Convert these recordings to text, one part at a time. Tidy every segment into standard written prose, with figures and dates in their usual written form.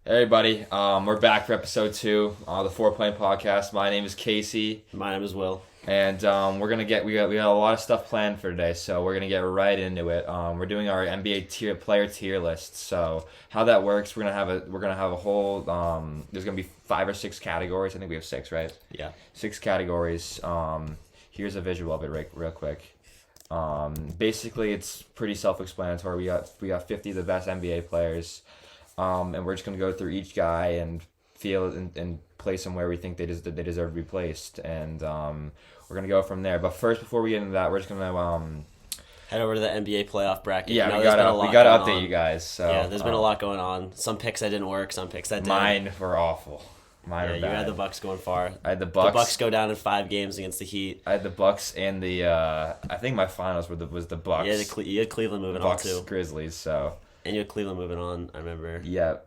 Hey everybody, we're back for episode 2 of the 4 Playing Podcast. My name is Casey, My name is Will. and we got a lot of stuff planned for today, so we're gonna get right into it. We're doing our NBA player tier list. So how that works, we're gonna have a whole there's gonna be 5 or 6 categories. I think we have 6, right? Yeah. 6 categories. Here's a visual of it real quick. Basically, it's pretty self-explanatory. We got 50 of the best NBA players. And we're just going to go through each guy and feel and place them where we think they deserve to be placed. And we're going to go from there. But first, before we get into that, we're just going to... Head over to the NBA playoff bracket. Yeah, we got to update you guys. So yeah, there's been a lot going on. Some picks that didn't work, some picks that did. Mine were awful. Mine were bad. You had the Bucks going far. I had the Bucks. The Bucks go down in 5 games against the Heat. I had the Bucks and the... I think my finals was the Bucks. Yeah, you had Cleveland moving Bucks, on, too. Grizzlies, so... And you had Cleveland moving on, I remember. Yeah.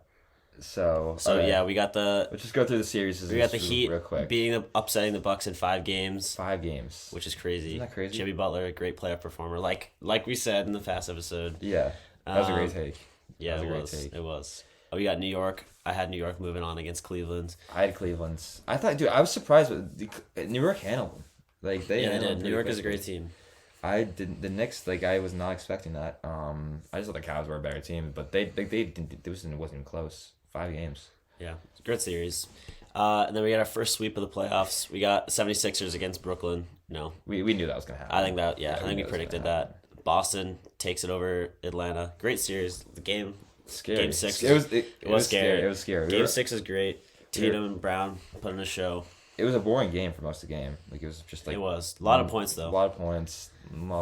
So okay. Yeah, we got the... Let's just go through the series. We got the Heat real quick. upsetting the Bucks in 5 games. 5 games. Which is crazy. Isn't that crazy? Jimmy Butler, a great playoff performer. Like we said in the Fast episode. Yeah. That was a great take. Yeah, it was. Oh, we got New York. I had New York moving on against Cleveland. I had Cleveland's. I was surprised with New York handled them. Like they did. New York is a great team. I did the Knicks. Like I was not expecting that. I just thought the Cavs were a better team, but they didn't. It wasn't even close. 5 games. Yeah, great series. And then we got our first sweep of the playoffs. We got 76ers against Brooklyn. No, we knew that was gonna happen. I think that. Yeah, I think we predicted that. Boston takes it over Atlanta. Great series. The game. Scary. Game 6. It was scary. It was scary. Game 6 is great. Tatum and Brown put in a show. It was a boring game for most of the game. Like it was just like it was a lot of points though. A lot of points,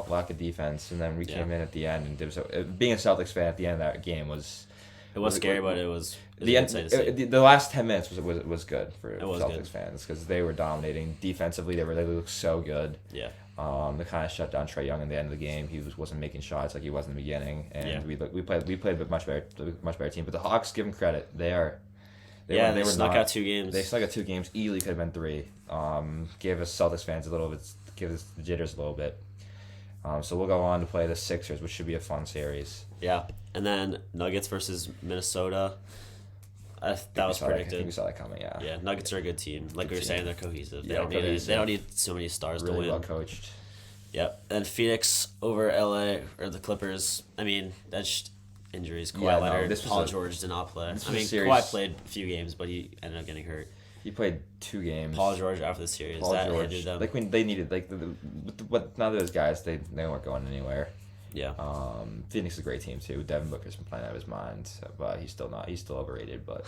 lack of defense, and then we came in at the end. And being a Celtics fan at the end of that game was. It was scary, but it was the end. The last 10 minutes was good for Celtics fans because they were dominating defensively. They looked so good. Yeah. They kind of shut down Trae Young in the end of the game. He wasn't making shots like he was in the beginning, and we played a much better team. But the Hawks, give them credit, they snuck out 2 games. They snuck out 2 games. Easily could have been 3. Gave us Celtics fans give us the jitters a little bit. So we'll go on to play the Sixers, which should be a fun series. Yeah, and then Nuggets versus Minnesota. That was predicted. I think we saw that coming. Yeah. Yeah, Nuggets are a good team. Like we were saying, they're cohesive. They don't need so many stars really to win. Well coached. Yep. And Phoenix over LA or the Clippers. I mean, that's just injuries. Kawhi Leonard, Paul George did not play. Kawhi played a few games, but he ended up getting hurt. He played 2 games. Paul George after the series. Hindered them. Like when they needed but none of those guys they weren't going anywhere. Yeah. Phoenix is a great team too. Devin Booker's been playing out of his mind, but he's still not. He's still overrated, but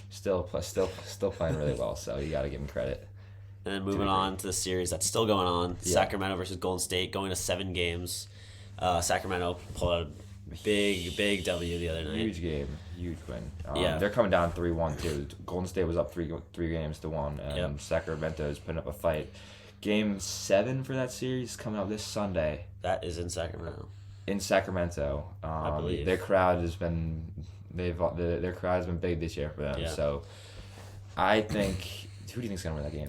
still playing really well. So you got to give him credit. And then moving on to the series that's still going on: Sacramento versus Golden State, going to 7 games. Sacramento pulled out a big W the other night. Huge game, huge win. They're coming down 3-1 too. Golden State was up 3 games to 1, and Sacramento is putting up a fight. Game 7 for that series coming up this Sunday. That is in Sacramento. In Sacramento, I believe their crowd has been their crowd has been big this year for them. Yeah. So, I think who do you think's gonna win that game?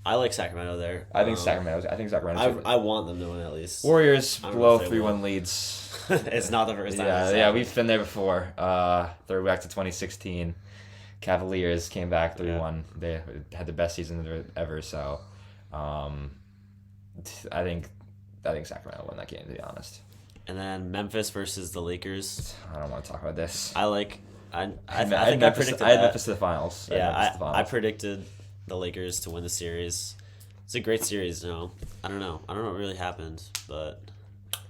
I like Sacramento there. I think Sacramento. I want them to win at least. Warriors blow 3-1 leads. It's not the first time. Yeah, we've been there before. Throw back to 2016. Cavaliers came back 3-1. They had the best season ever. So, I think Sacramento won that game, to be honest. And then Memphis versus the Lakers. I don't want to talk about this. I think I predicted I had Memphis to the finals. I predicted the Lakers to win the series. It's a great series. No, I don't know what really happened, but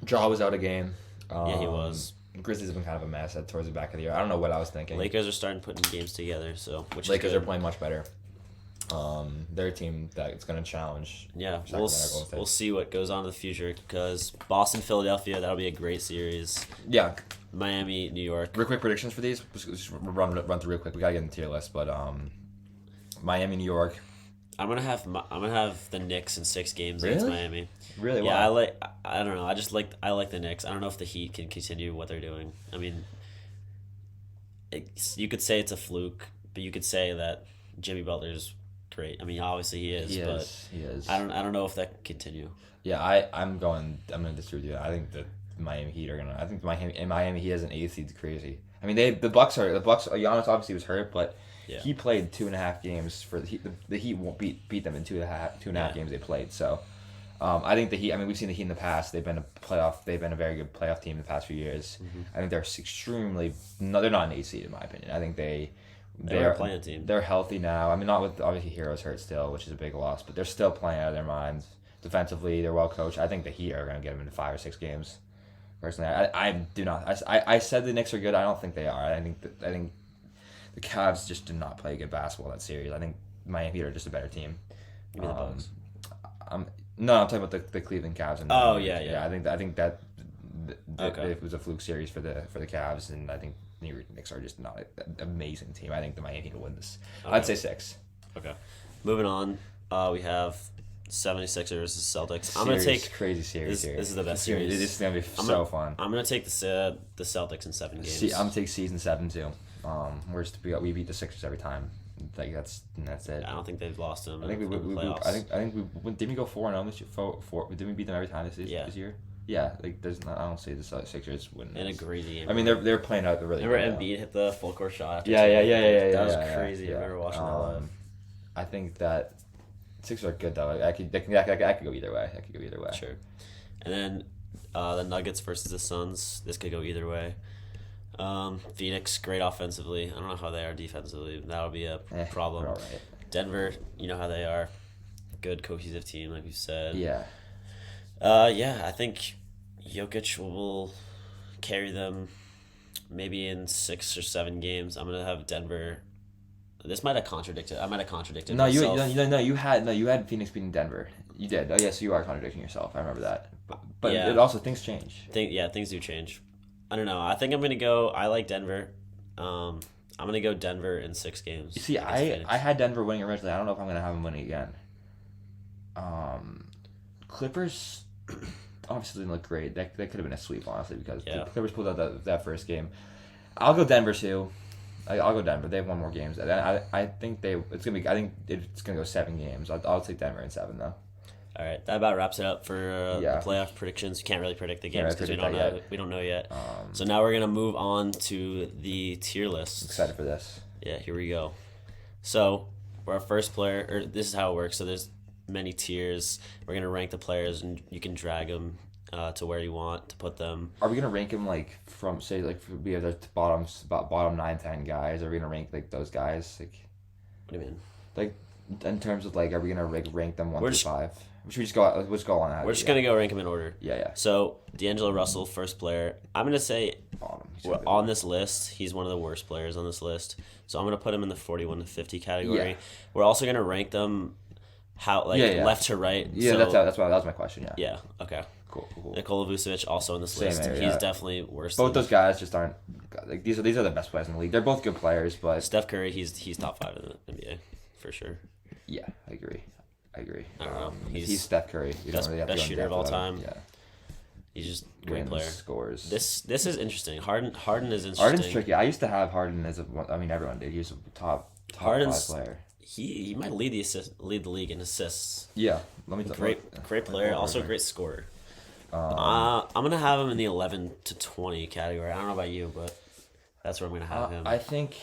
Jaw was out a game. Yeah, he was. Grizzlies have been kind of a mess towards the back of the year. I don't know what I was thinking. Lakers are starting putting games together, Lakers are playing much better. They're a team that's going to challenge. Yeah, we'll see what goes on in the future because Boston, Philadelphia, that'll be a great series. Yeah. Miami, New York. Real quick predictions for these. Just run through real quick. We got to get in the tier list, but Miami, New York. I'm gonna have the Knicks in 6 games against Miami. Really? Yeah, wow. I don't know. I like the Knicks. I don't know if the Heat can continue what they're doing. I mean, you could say it's a fluke, but you could say that Jimmy Butler's great. I mean, obviously he is. He is. I don't know if that can continue. Yeah, I'm gonna disagree with you. I think the Miami Heat are gonna. I think Miami Heat as an 8th seed is crazy. I I mean, the Bucks. Giannis obviously was hurt, but Yeah. he played 2.5 games for the Heat. The Heat won't beat them in two and a half games they played. So, I think the Heat. I mean, we've seen the Heat in the past. They've been a very good playoff team in the past few years. I think they're extremely. No, they're not an 8 seed in my opinion. I think they're a playing team. They're healthy now. I mean, not with obviously Hero's hurt still, which is a big loss, but they're still playing out of their minds. Defensively, they're well coached. I think the Heat are going to get them into 5 or 6 games. Personally, I do not. I said the Knicks are good. I don't think they are. I think the Cavs just did not play good basketball that series. I think Miami Heat are just a better team. You mean the Bucks? I'm talking about the Cleveland Cavs. And yeah. I think that Okay. it was a fluke series for the Cavs, and I think the New York Knicks are just not an amazing team. I think the Miami Heat will win this. Okay. I'd say 6. Okay. Moving on, we have 76ers versus Celtics. I'm gonna take crazy series here. This is the best series. This is gonna be fun. I'm gonna take the Celtics in 7 games. I'm gonna take season 7 too. We beat the Sixers every time. Like that's it. I don't think they've lost them. I think we playoffs. I think we didn't we go 4-0 this year? Didn't we beat them every time this year? Yeah, like I don't see the Sixers winning. In a crazy game. I mean, they're playing out really. Remember Embiid hit the full court shot. Yeah. That was crazy. I remember watching that live. I think that Sixers are good though. I could go either way. Sure. And then the Nuggets versus the Suns. This could go either way. Phoenix, great offensively. I don't know how they are defensively. That'll be a problem. All right. Denver, you know how they are. Good cohesive team, like you said. Yeah. I think Jokic will carry them maybe in 6 or 7 games. I'm gonna have Denver. This might have contradicted. I might have contradicted myself. You had Phoenix beating Denver. You did. Oh yes, you are contradicting yourself. I remember that. But Yeah. it also things change. Things do change. I don't know. I think I'm gonna go. I like Denver. I'm gonna go Denver in 6 games. You see, I had Denver winning originally. I don't know if I'm gonna have them winning again. Clippers obviously didn't look great. That could have been a sweep, honestly, because the Clippers pulled out that first game. I'll go Denver too. I'll go Denver. They have 1 more games. I think it's gonna go 7 games. I'll take Denver in 7 though. All right, that about wraps it up for the playoff predictions. You can't really predict the games because we don't know yet. So now we're gonna move on to the tier list. Excited for this. Yeah, here we go. So for our first player, this is how it works. So there's many tiers. We're gonna rank the players, and you can drag them to where you want to put them. Are we gonna rank them like from say like we have the bottom 9-10 guys? Are we gonna rank like those guys like? What do you mean? Like in terms of like, are we gonna rank them 1 through 5? Should we just go? Let's go on that. We're just gonna go rank them in order. Yeah. So D'Angelo Russell, first player. I'm gonna say bottom. On this list, he's one of the worst players on this list. So I'm gonna put him in the 41 to 50 category. Yeah. We're also gonna rank them left to right. Yeah, so, that was my question. Yeah. Yeah. Okay. Cool. Nikola Vucevic also on this list. Area, he's definitely worse. Both those guys just aren't like these are the best players in the league. They're both good players, but Steph Curry, he's top 5 in the NBA for sure. Yeah, I agree. I don't know. He's Steph Curry. Best shooter of all time. Yeah. He's just a great player. Scores. This is interesting. Harden is interesting. Harden's tricky. I used to have Harden as everyone did. He was a top Harden's 5 player. He might lead the league in assists. Yeah, Great player. Also a great scorer. I'm gonna have him in the 11 to 20 category. I don't know about you, but that's where I'm gonna have him. I think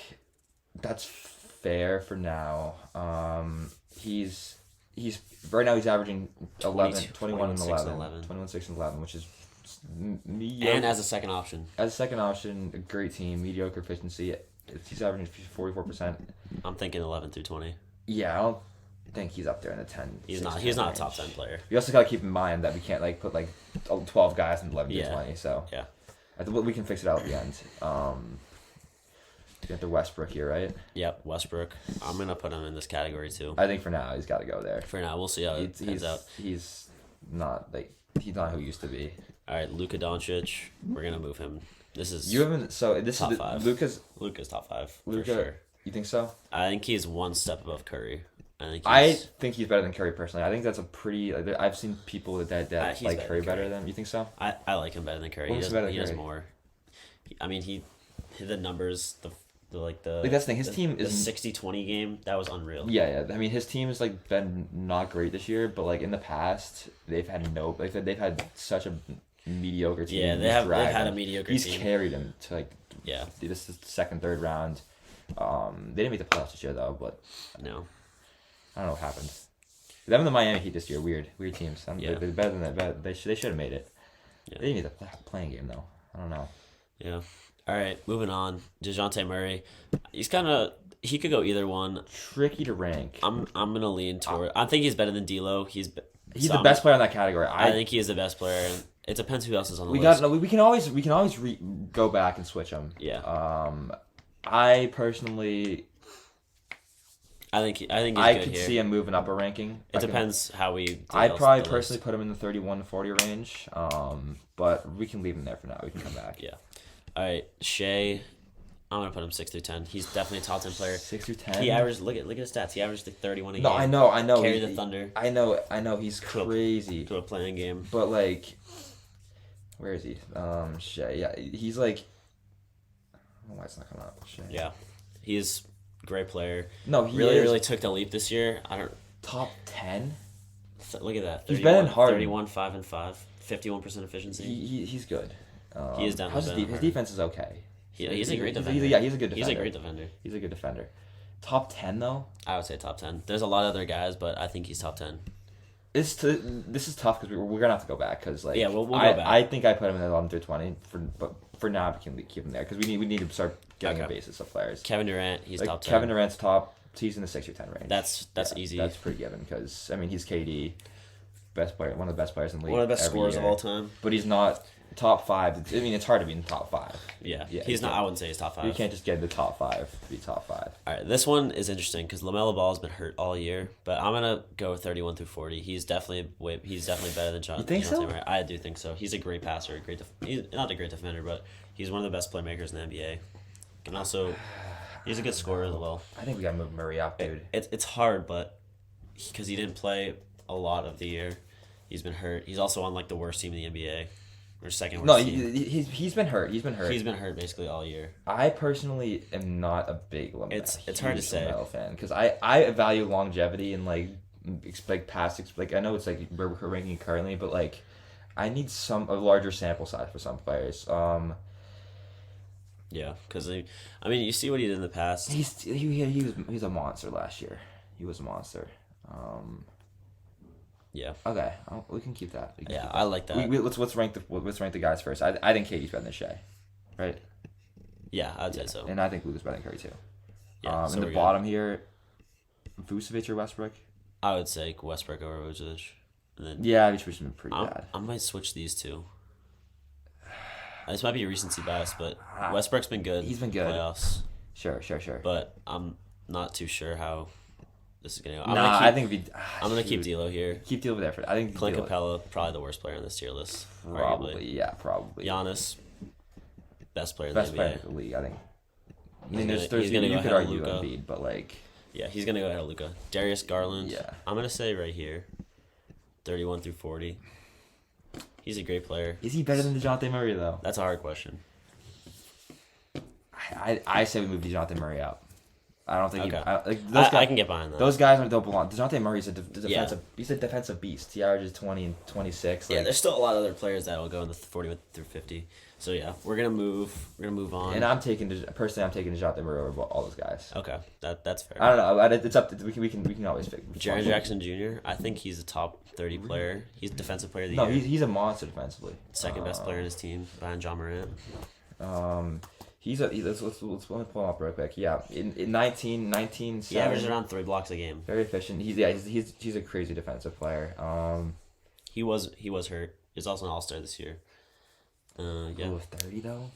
that's fair for now. He's right now he's averaging 21 and 11. 21, 6 and 11, which is mediocre. And as a second option. As a second option, a great team, mediocre efficiency. He's averaging 44%. I'm thinking 11 through 20. Yeah, I don't think he's up there in the 10. He's not a top 10 player. You also gotta keep in mind that we can't put 12 guys in 11 to 20. So yeah, I think we can fix it out at the end. You got the Westbrook here, right? Yep, Westbrook. I'm gonna put him in this category too. I think for now he's got to go there. For now, we'll see how it ends out. He's not who he used to be. All right, Luka Doncic. We're gonna move him. This is top 5. Luka's top 5. Luka, for sure. You think so? I think he's 1 step above Curry. I think he's better than Curry personally. I think that's a pretty. I've seen people that like Curry better than. You think so? I like him better than Curry. He does more. I mean, he hit the numbers. That's the thing. His team is the 60-20 game. That was unreal. Yeah. I mean, his team has been not great this year, but in the past they've had they've had such a mediocre team. Yeah, they've had a mediocre team. He's carried him to Yeah. This is the second, third round. They didn't make the playoffs this year though, but No. I don't know what happened. Them and the Miami Heat this year, weird teams. Yeah. They're better than that. They should have made it. Yeah. They didn't make the playing game though. I don't know. Yeah. All right, moving on. DeJounte Murray. He could go either one. Tricky to rank. I'm gonna lean toward. I think he's better than D'Lo. He's the best player in that category. I think he is the best player. And it depends who else is on the we list. we can always go back and switch them. Yeah. I personally I think he's I good could here. see him moving up a ranking. It depends how we. I'd probably personally put him in the 31 to 40 range. But we can leave him there for now. We can come back. Yeah. All right, Shea. I'm gonna put him 6 through 10. He's definitely a top 10 player. 6 through 10. He averaged. Look at his stats. He averaged like 31 a game. No, I know. Carry the Thunder. I know. He's crazy. To a playing game. But like, where is he? Shea. Yeah, he's like. I don't know why it's not coming up. Shea. Yeah, he's a great player. No, he really took the leap this year. I don't. Top 10. Look at that. He's better than Harden. 31, 5 and 5, 51% efficiency. He's good. He is definitely better than his defense is okay. He's a great defender. He's a good defender. He's a great defender. He's a good defender. Top 10 though. I would say top 10. There's a lot of other guys, but I think he's top 10. This is tough because we're gonna have to go back because like we'll go back. I think I put him in 11 through 20 but for now we can keep him there because we need to start getting a basis of players. Kevin Durant, he's like, top 10. Kevin Durant's top. He's in the 6 or 10 range. That's easy. That's pretty given because I mean he's KD, best player, one of the best players in the league. One of the best every scorers year. of all time. But he's not top 5. I mean it's hard to be in the top 5. Yeah, Yeah, he's you not. I wouldn't say he's top 5. You can't just get in the top 5 to be top 5. All right, this one is interesting because LaMelo Ball has been hurt all year, but I'm gonna go 31 through 40. He's definitely better than John. You think so? I do think so. He's a great passer, he's not a great defender, but he's one of the best playmakers in the NBA. And also, he's a good scorer as well. I think we gotta move Murray up, dude. It's hard, but because he didn't play a lot of the year, he's been hurt. He's also on like the worst team in the NBA. Or second worst No, team. he's been hurt. He's been hurt. He's been hurt basically all year. I personally am not a big LaMelo. It's hard to say. LaMelo fan because I value longevity and like past I know it's like we're ranking currently, but like I need a larger sample size for some players. Yeah, because I mean, you see what he did in the past. He was a monster last year. He was a monster. Yeah. Okay, we can keep that. Yeah, I like that. Let's rank the guys first. I think KD's better than Shea, right? Yeah, I'd say so. And I think Luka's better than Curry too. Yeah, so in the we're bottom here, Vucevic or Westbrook? I would say Westbrook over Vucevic. And then Yeah, which has been pretty bad. I might switch these two. This might be a recency bias, but Westbrook's been good. He's been good. Playoffs, Sure. but I'm not too sure how this is gonna go. I think I'm gonna keep D'Lo here. Keep D'Lo there for. I think Clint D'Lo- Capella, probably the worst player on this tier list. Probably, Arguably. yeah, probably. Giannis, best player in Best the player NBA. in the league, I think. I He's mean, gonna go you ahead could of argue Luka. Embiid, but like, Yeah, he's gonna go ahead of Luka. Darius Garland. Yeah. I'm gonna say right here, 31 through 40. He's a great player. is he better than DeJounte Murray though? That's a hard question. I say we move DeJounte Murray up. I don't think. Okay. Those guys, I can get behind that. Those guys don't belong. DeJounte Murray's a defensive. Yeah. He's a defensive beast. He averages 20 and 26. Yeah, Like, there's still a lot of other players that will go in the 40 through 50. So yeah, we're gonna move on. and I'm taking DeJounte Murray over all those guys. Okay, that's fair. I don't know. It's up to we can always figure. Jaren Jackson Jr. I think he's a top 30 player. He's defensive player of the No, year. he's a monster defensively. Second best player in his team behind John Morant. Let's pull him up real quick. Yeah, in 19, He averages around 3 blocks a game. very efficient. He's a crazy defensive player. He was hurt. He's also an All-Star this year. Yeah, With 30 though.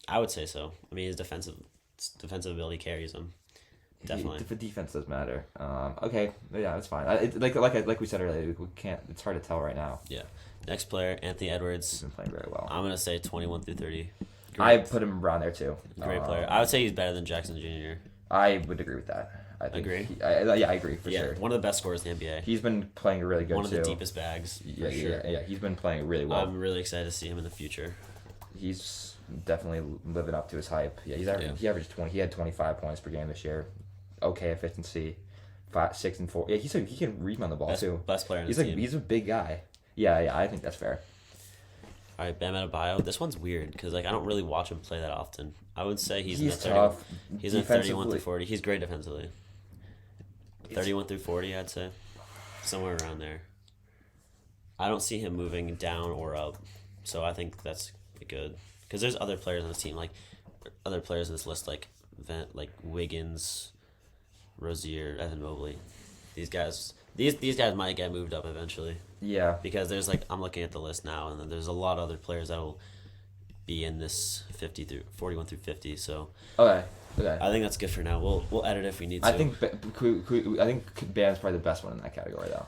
I would say so. I mean, his defensive ability carries him. Definitely. The defense does matter. Okay, yeah, that's fine. Like we said earlier, we can't. It's hard to tell right now. Yeah. Next player, Anthony He's Edwards. been playing very well. I'm gonna say 21 through 30. I put him around there too. Great player. I would say he's better than Jackson Jr. I would agree with that. I think Agree? Yeah, I agree for Yeah, sure. one of the best scorers in the NBA. He's been playing really good One of too. the deepest bags. Yeah, for sure. yeah. He's been playing really well. I'm really excited to see him in the future. He's definitely living up to his hype. Yeah, he averaged 20. He had 25 points per game this year. Okay efficiency, 5, 6, and 4. Yeah, he can rebound the ball too. Best player in his team. He's a big guy. Yeah, I think that's fair. All right, Bam Adebayo. This one's weird because like I don't really watch him play that often. I would say he's in the He's 30, tough. he's in 31 Defensively, through 40. He's great defensively. 31 through 40, I'd say, somewhere around there. I don't see him moving down or up, so I think that's good. Because there's other players on this team, like other players in this list, like Wiggins, Rozier, Evan Mobley. These guys might get moved up eventually yeah. because there's like I'm looking at the list now, and then there's a lot of other players that will be in this 41 through 50. So Okay. Okay. I think that's good for now. We'll edit if we need to. I think I think Bam's probably the best one in that category though.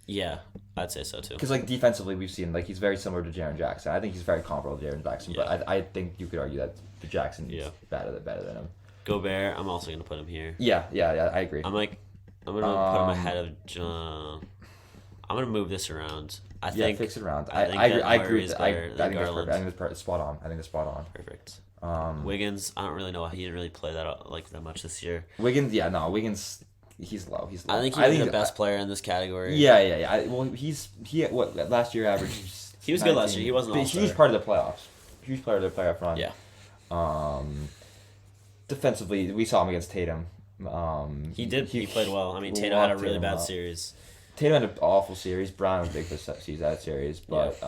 Yeah, I'd say so too. Because like defensively, we've seen like he's very similar to Jaren Jackson. I think he's very comparable to Jaren Jackson, Yeah. but I think you could argue that Jackson's Yeah. better than him. Gobert, I'm also gonna put him here. Yeah. I agree. I'm gonna put him ahead of John. I'm gonna move this around. I think fix it around. I think I that agree. Murray is I better think than that's Garland. perfect. I think that's spot on. I think that's spot on. Perfect. Wiggins, I don't really know. He didn't really play that much this year. Wiggins, Wiggins, he's low. He's low. I think he's the best player in this category. Yeah. What last year averaged. He was good last year. He wasn't a all-star. huge part of the playoffs. Huge part of the playoff run. Yeah. Defensively, we saw him against Tatum. He did. He played well. I mean, Tatum locked had a really Tatum bad up. series. Tatum had an awful series. Brown was big for that series, but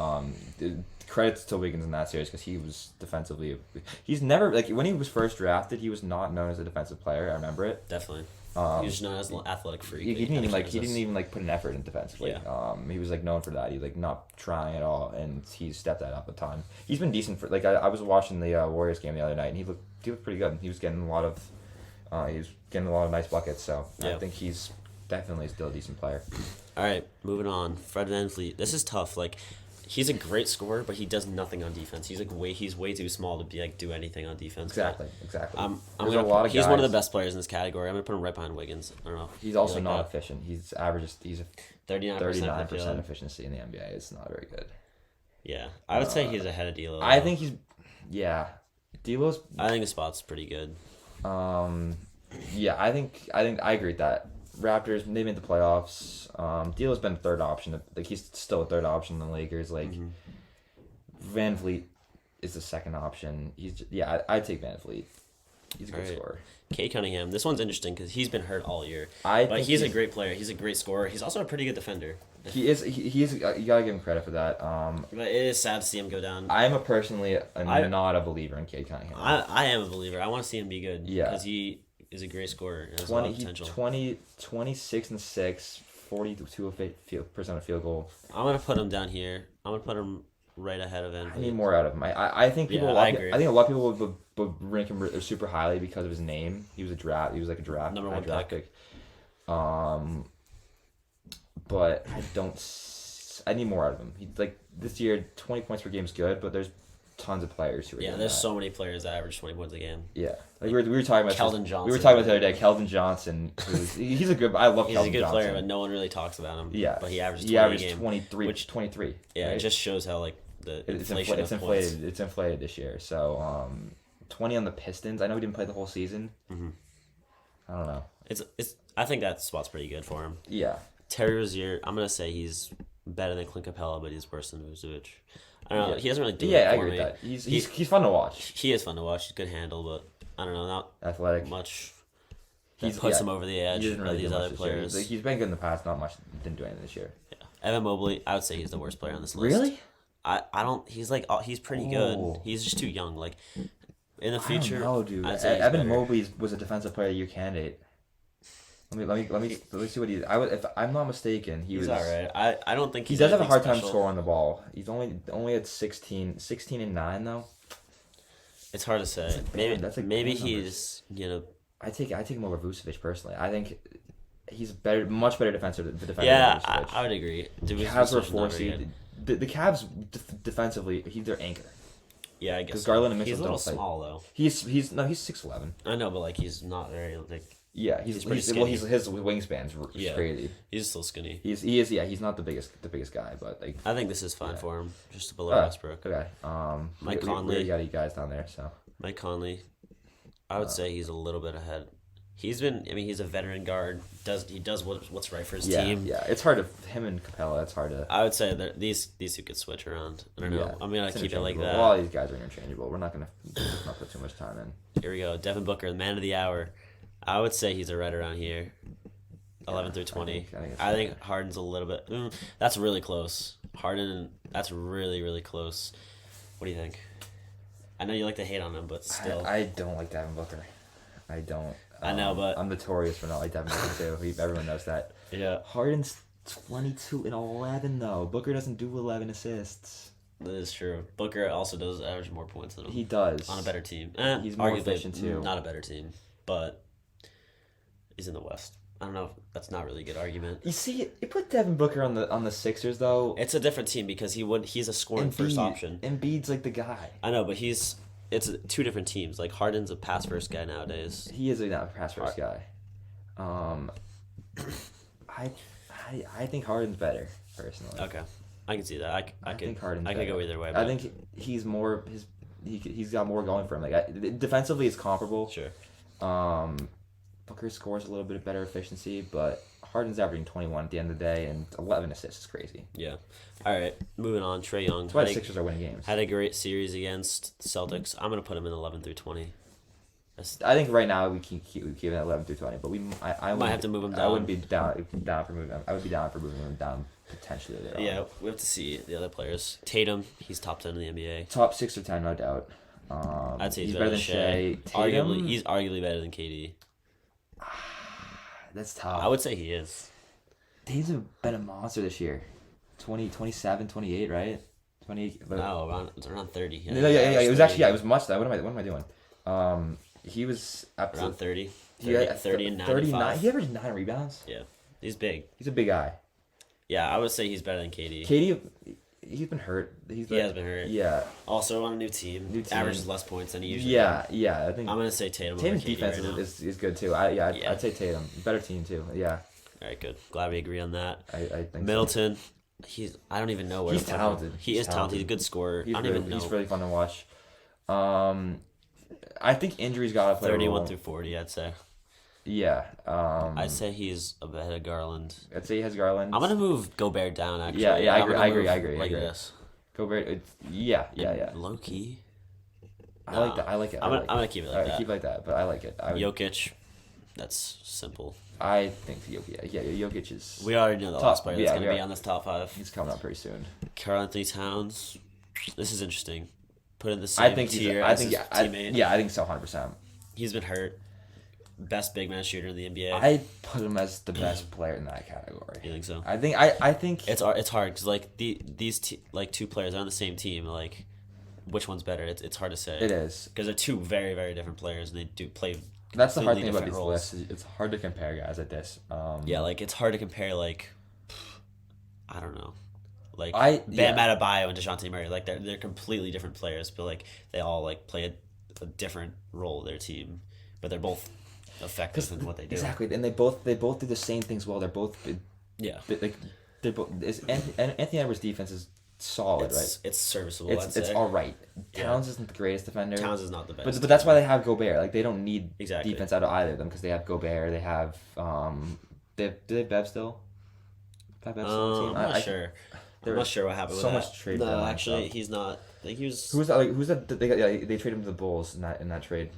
credits to Wiggins in that series because he was defensively. He's never like when he was first drafted, he was not known as a defensive player. I remember it. Definitely. He was known as an athletic freak. He didn't even put an effort in defensively. Yeah. He was like known for that. He like not trying at all, and he stepped that up a ton. He's been decent for like I was watching the Warriors game the other night, and he looked pretty good. He was getting a lot of nice buckets. So Yeah. I think he's definitely still a decent player. All right, moving on. Fred VanVleet. This is tough. Like, he's a great scorer, but he does nothing on defense. He's way too small to be like do anything on defense. Exactly. There's There's a a lot of He's guys. one of the best players in this category. I'm gonna put him right behind Wiggins. I don't know. He's also like not that. efficient. He's a 39% 39% efficiency in the NBA. It's not very good. Yeah, I would say he's ahead of D'Lo. I think he's D'Lo's I think the spot's pretty good. I think I agree with that. Raptors, they made the playoffs. D'Lo's been a third option. Like he's still a third option in the Lakers. Like Van Vliet is the second option. I'd take Van Vliet. He's a good scorer. Kate Cunningham. This one's interesting because he's been hurt all year. But But he's a great player. He's a great scorer. He's also a pretty good defender. He is. He is. You gotta give him credit for that. But it is sad to see him go down. I'm not a believer in Cade Cunningham. I am a believer. I want to see him be good. Yeah. Because he is a great scorer and has a lot of potential. 26 and 6, 42% of field goal. I'm going to put him down here. I'm going to put him right ahead of Van I need Vliet. more out of him. I think people. I agree. I think a lot of people would rank him super highly because of his name. He was like a draft Number one draft pick. pick. But I need more out of him. He like this year, 20 points per game is good, but there's tons of players who are. Yeah, doing there's that. so many players that average 20 points a game. Yeah, like we were talking about Keldon this, Johnson. We were talking about the other day. Keldon Johnson, he's a good. I love. He's Keldon a good Johnson. player, but no one really talks about him. Yeah, But he averages 20 he a averaged game. 23. Yeah, right? it just shows how, like, the It's inflation it's of inflated. points. It's inflated this year. So 20 on the Pistons. I know he didn't play the whole season. Mm-hmm. I don't know. I think that spot's pretty good for him. Yeah. Terry Rozier, I'm going to say he's better than Clint Capella, but he's worse than Vucevic. I don't know. He doesn't really do it Yeah, I for agree me. with that. He's fun to watch. He is fun to watch. He's good handle, but I don't know, not Athletic. much. He puts him over the edge He doesn't of really these do much other this year. players. He's been good in the past. Not much. Didn't do anything this year. Yeah. Evan Mobley, I would say he's the worst player on this list. Really? I don't. He's like he's pretty good. Oh. He's just too young. Like in the I future, don't know, dude. I'd say he's Evan better. Mobley was a defensive player of the year candidate. Let me see what he. If I'm not mistaken, He's all right. I don't think He he's does have a anything hard time special. scoring the ball. He's only at 16 and 9 though. It's hard to say. That's like Maybe bad he's I take him over Vucevic personally. I think he's much better defender than Yeah, Vucevic. I would agree. Cavs are Vucevic's 4 not very seed. good. The Cavs defensively, he's their anchor. Yeah, I guess. Because Garland and Mitchell he's a little don't play. small though. He's 6'11". I know, but like he's not very like. Yeah, He's pretty his wingspan's Yeah. crazy. He's still skinny. He's not the biggest guy, but like I think this is fine for him, just below Alright, Westbrook. okay. Mike we Conley. got you guys down there, so Mike Conley, I would say he's a little bit ahead. He's been. I mean, he's a veteran guard. He does what's right for his Yeah, team. yeah. It's hard to him and Capella. It's hard to. I would say that these two could switch around. I don't know. Yeah, I'm gonna it's keep it like interchangeable. that. Well, all these guys are interchangeable. We're not gonna not put too much time in. Here we go. Devin Booker, the man of the hour. I would say he's right around here. 11 through 20. I think I think Harden's a little bit. That's really close. Harden, that's really, really close. What do you think? I know you like to hate on him, but still. I don't like Devin Booker. I don't. I know, but- I'm notorious for not like Devin Booker too. Everyone knows that. Yeah, Harden's 22 and 11 though. Booker doesn't do 11 assists. that is true. Booker also does average more points than him. He does. On a better team. He's more Arguably, efficient, too. Not a better team, but he's in the West. I don't know if that's not really a good argument. You see, you put Devin Booker on the Sixers though. It's a different team because he's a scoring first option. Embiid's like the guy. I know, but it's two different teams. Like Harden's a pass first guy nowadays. He is a pass first guy. I think Harden's better personally. Okay, I can see that. I could think Harden's I could better. go either way. I But think he's more he's got more going for him. Like defensively, it's comparable. sure. Booker scores a little bit of better efficiency, but Harden's averaging 21 at the end of the day, and 11 assists is crazy. Yeah. All right, moving on. Trae Young That's why the Sixers are winning games. had a great series against the Celtics. I'm gonna put him in 11 through 20. I think right now we keep it at 11 through 20, but I Might have to move him I down. wouldn't be down for moving him. I would be down for moving him down potentially later on. Yeah, we have to see the other players. Tatum, he's top 10 in the NBA. Top 6 or 10, no doubt. I'd say he's better than Shea. Tatum, He's arguably better than KD. that's tough. I would say he is. He's been a monster this year. 27, 28, right? 28. No, around 30. Yeah, it was actually, it was much. What am I doing? He was up to around 30. he had 30 and 9 39. and 5. He averaged 9 rebounds. Yeah, he's big. He's a big guy. Yeah, I would say he's better than KD. Katie, he's been hurt. He has been hurt. Yeah, Also on a new team. Averages less points than he usually does. yeah. I think I'm going to say Tatum Tatum's over KD defense right now. is good too. Yeah. I'd say Tatum. Better team too. Yeah, All right, good. Glad we agree on that. I think so. Middleton, I don't even know where He's to put him. talented. He He's is talented. He's a good scorer. I don't even know. He's really fun to watch. I think injuries got to play a 31 role. through 40, I'd say. Yeah. I'd say he's ahead of Garland. I'd say he has Garland. I'm gonna move Gobert down. Actually, Yeah, I I'm agree, gonna I agree, move I agree, I Like agree. this. Gobert. Yeah. Low key. I like that. I like it. I'm gonna keep it like Alright, that. keep it like that, but I like it. Jokic, that's simple. I think Jokic. Yeah, Jokic is. We already know the Top- last player that's yeah, gonna be yeah. on this top 5. He's coming up pretty soon. Karl Anthony Towns. This is interesting. Put in the same I think he's. tier I as think his yeah. teammate. I think so. 100%. He's been hurt. Best big man shooter in the NBA. I put him as the best player in that category. You think so? I think. I think. It's hard because like these two players are on the same team. Like, which one's better? It's hard to say. It is. Because they're two very very different players and they do play. That's the hard completely thing about different these roles. lists. It's hard to compare guys like this. Yeah, like it's hard to compare. Like, I don't know. Like yeah. Bam Adebayo and DeJounte Murray. Like they're completely different players, but like they all like play a different role of their team, but they're both effective in what they do. Exactly, and they both do the same things well. They're both Yeah. like they're both. Anthony Edwards' defense is solid, right? It's serviceable. I'd It's say. all right. Yeah. Towns isn't the greatest defender. Towns is not the best. But that's why they have Gobert. Like they don't need Exactly. defense out of either of them because they have Gobert. They have do they have Bev still? Bev still on the team? I'm not sure. I'm not sure what happened with so that. much trade No, deadline actually, stuff. he's not. I think he was. Who's that? Like who's that? They got they traded him to the Bulls in that trade.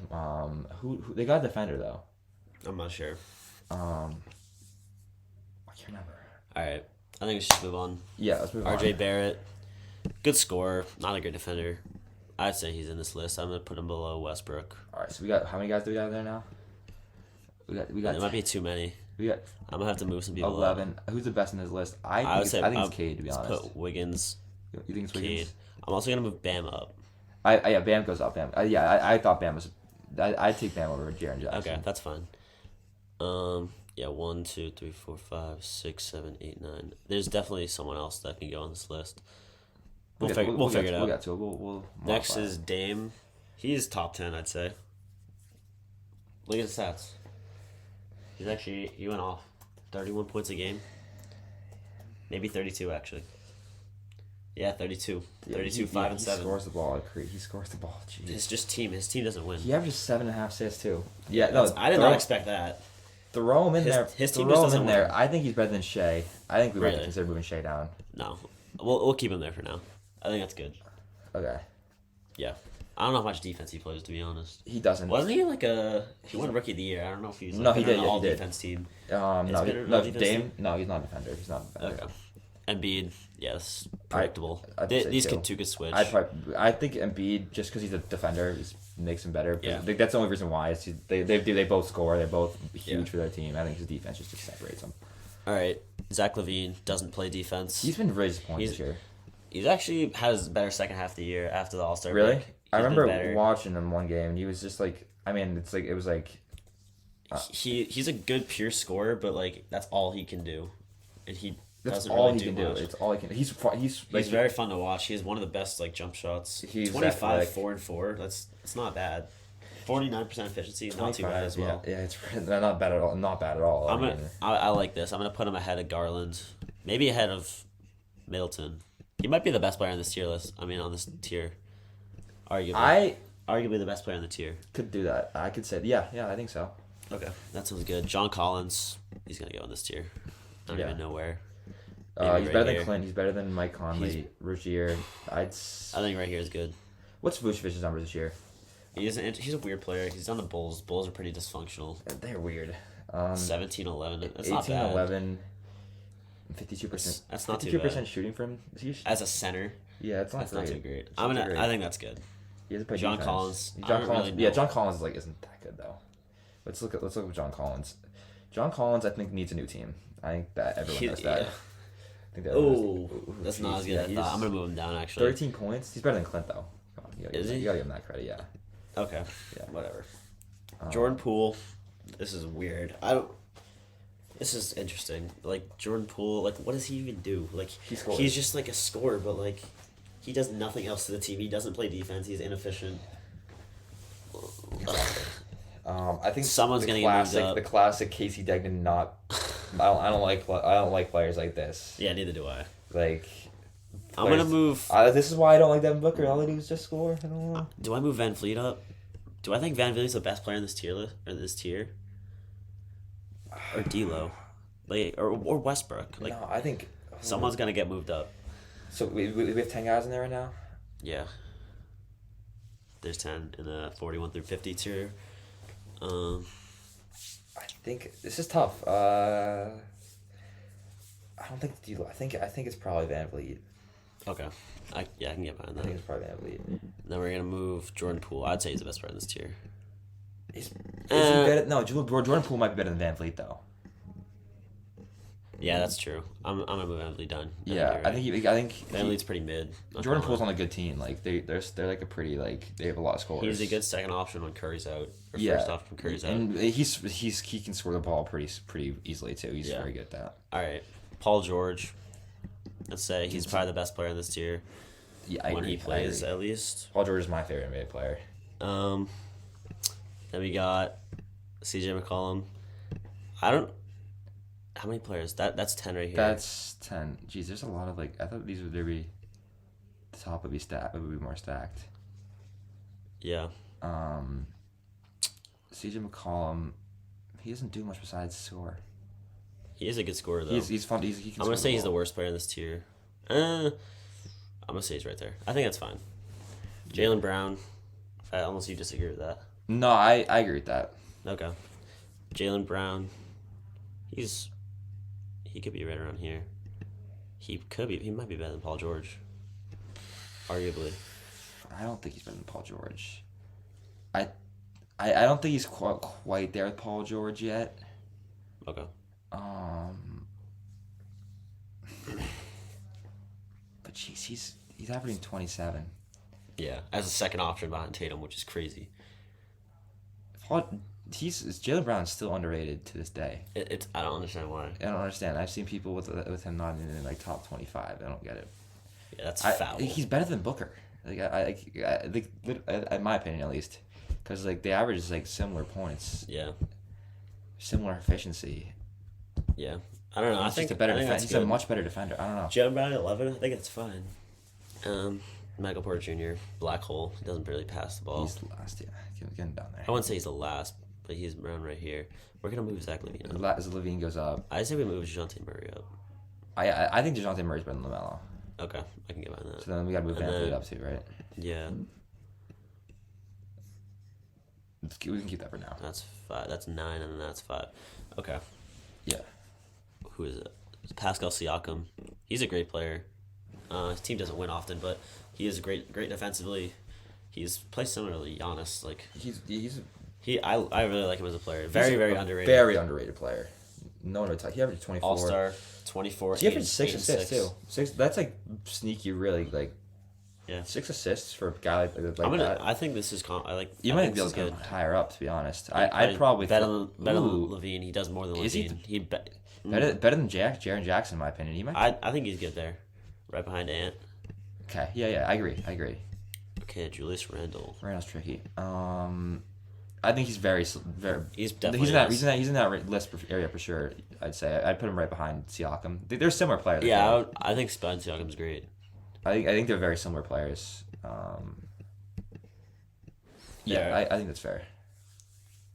Who they got a defender though. I'm not sure. I can't remember. All right, I think we should move on. Yeah, let's move on. RJ Barrett, good scorer, not a great defender. I'd say he's in this list. I'm gonna put him below Westbrook. All right, so we got how many guys do we got there now? We got It might be too many. we got I'm gonna have to move some people. 11. Who's the best in this list? I think it's Cade to be let's honest. put Wiggins, You think it's Cade. Wiggins? I'm also gonna move Bam up. Yeah, Bam goes up. Bam. I thought Bam was. I'd take Bam over Jaren Jackson. Okay, that's fine. Yeah, 1, 2, 3, 4, 5, 6, 7, 8, 9. There's definitely someone else that can go on this list. We'll figure it out. We'll get to it. We'll Next modify is Dame. He's top 10, I'd say. Look at his stats. He went off 31 points a game. Maybe 32 actually. Yeah, 32. Yeah, 32, he- 5 yeah, and he 7. scores the ball. He scores the ball. Jeez. His team doesn't win. He averages 7.5 assists too. Yeah, no, I did not expect that. throw him in His- there. his team throw just him doesn't in there. win. I think he's better than Shea. I think we might Really? consider moving Shea down. No. We'll keep him there for now. I think that's good. Okay, Yeah. I don't know how much defense he plays, to be honest. he doesn't. Wasn't he like he won Rookie of the Year? I don't know if he's No, he been did, on an yeah, he all did. defense team. No, It's been an no, all-defense Dame. team? No, he's not a defender. He's not a defender. Okay. Embiid, yes, predictable. I'd say These so. two could switch. I think Embiid, just because he's a defender, makes him better. Yeah. That's the only reason why. Is they both score. They're both huge Yeah. for their team. I think his defense just separates them. All right, Zach LaVine doesn't play defense. He's been really disappointing He's- this year. He's actually has a better second half of the year after the All Star Really? break. I He's been remember better. watching him one game, and he was just like, I mean, it was like, He's a good pure scorer, but like that's all he can do, and he that's doesn't all really he can much. do. It's all he can. He's like, He's very fun to watch. He has one of the best like jump shots. He's 25, athletic. 4 and 4. That's not bad. 49% efficiency, not too bad as well. Yeah, it's they're not bad at all. Not bad at all. I like this. I'm gonna put him ahead of Garland, maybe ahead of Middleton. He might be the best player on this tier list. I mean, on this tier, arguably the best player on the tier. could do that. I could say, yeah, I think so. Okay, that sounds good. John Collins, he's gonna go in this tier. I don't Yeah. even know where. He's Maybe better right than here. Clint. He's better than Mike Conley, Rozier. I think right here is good. What's Vucevic's numbers this year? He's a weird player. He's on the Bulls. Bulls are pretty dysfunctional. They're weird. 17-11. That's not 18, bad. 11, 52%. That's not too 52% bad. shooting from. As a center, Yeah, it's not that's great. not too great. It's not too great. I think that's good. He has to play John defense. Collins. I John don't Collins. really Yeah, know. John Collins isn't that good though. Let's look at John Collins. John Collins, I think, needs a new team. I think that everyone knows that. Yeah. I think that everyone knows Oh, that. that's not Jeez, as good yeah, as I he's thought. I'm gonna move him down actually. 13 points. He's better than Clint though. Come on, Is he? You gotta give him that credit. Yeah. Okay. Yeah. Whatever. Jordan Poole. This is weird. This is interesting. Like Jordan Poole. Like what does he even do? Like He scores. he's just like a scorer, but like he does nothing else to the team. He doesn't play defense. He's inefficient. I think Someone's gonna get moved up. the classic Casey Degnan. Not. I don't like players like this. Yeah, neither do I. Like. I'm gonna players- move. This is why I don't like Devin Booker. All they do is just score. I don't know. Do I move Van Vliet up? Do I think Van Vliet's the best player in this tier list or this tier? Or D'Lo, like or Westbrook? Like No, I think. someone's gonna get moved up. So we have 10 guys in there right now. Yeah. There's 10 in the 41 through 50 tier. I think this is tough. I don't think D'Lo. I think it's probably Van Vliet. Okay. I can get behind I think that. it's probably Van Vliet. Then we're gonna move Jordan Poole. I'd say he's the best player in this tier. Is he better? No, Jordan Poole might be better than Van Vliet though. Yeah, that's true. I'm gonna move Van Vliet down. Yeah, I think Van Vliet's pretty mid. Not Jordan gonna Poole's lie. on a good team. Like they're like a pretty like they have a lot of scores. He's a good second option when Curry's out. Or Yeah, first option when Curry's out. and he can score the ball pretty easily too. He's Yeah. very good at that. All right, Paul George. Let's say he's probably the best player in this tier Yeah, I when agree. he plays I agree. at least. Paul George is my favorite NBA player. Then we got C.J. McCollum. How many players? That's 10 right here. That's 10. Jeez, there's a lot of like. I thought these would be. The top would be stacked. Would be more stacked. Yeah. CJ McCollum, he doesn't do much besides score. He is a good scorer though. He's fun. He can I'm score gonna say he's the ball. worst player in this tier. I'm gonna say he's right there. I think that's fine. Jaylen Brown. Unless you disagree with that. No, I agree with that. Okay. Jaylen Brown. He could be right around here. He might be better than Paul George. Arguably. I don't think he's better than Paul George. I don't think he's quite there with Paul George yet. Okay. But jeez, he's averaging 27. Yeah. As a second option behind Tatum, which is crazy. Jaylen Brown's still underrated to this day. I don't understand why. I don't understand. I've seen people with him not in like top 25. I don't get it. Yeah, that's I foul. think he's better than Booker. Like I think, in my opinion at least, because like the average is like similar points, Yeah. similar efficiency. Yeah. I don't know. I He's think just a better I think defender. that's He's good. a much better defender. I don't know. Jaylen Brown at 11. I think it's fine. Michael Porter Jr. Black hole. He doesn't really pass the ball. He's last. Yeah, getting down there. I wouldn't say he's the last, but he's around right here. We're gonna move Zach Levine up. As Levine goes up, I say we move Dejounte Murray up. I think Dejounte Murray's better than LaMelo. Okay, I can get behind that. So then we got to move And VanVleet then- up too, right? Yeah, We can keep that for now. that's 5. That's 9, and then that's 5. Okay, Yeah. who is it? It's Pascal Siakam. He's a great player. His team doesn't win often, but he is great defensively. He's plays similarly to Giannis. Like He's I really like him as a player. Very underrated. Very underrated player. No one would talk. He averaged 24. All star, 24. He averaged 6 8 and assists 6. too. 6. That's like sneaky, really. Like Yeah. 6 assists for a guy like I'm gonna. that. I think this is. I like. You I might think be this able is to good. go higher up, to be honest. I'd I'd probably bet throw- on Ooh. Levine. He does more than Is he Levine. better than Jaren Jackson, in my opinion. He might. I think he's good there, right behind Ant. Okay. Yeah. I agree. Okay, Julius Randle. Randall's tricky. I think he's very. He's definitely. He's in that list area for sure. I'd say I'd put him right behind Siakam. They're similar players. Yeah, I think Spud Siakam's great. I think they're very similar players. Yeah. I think that's fair.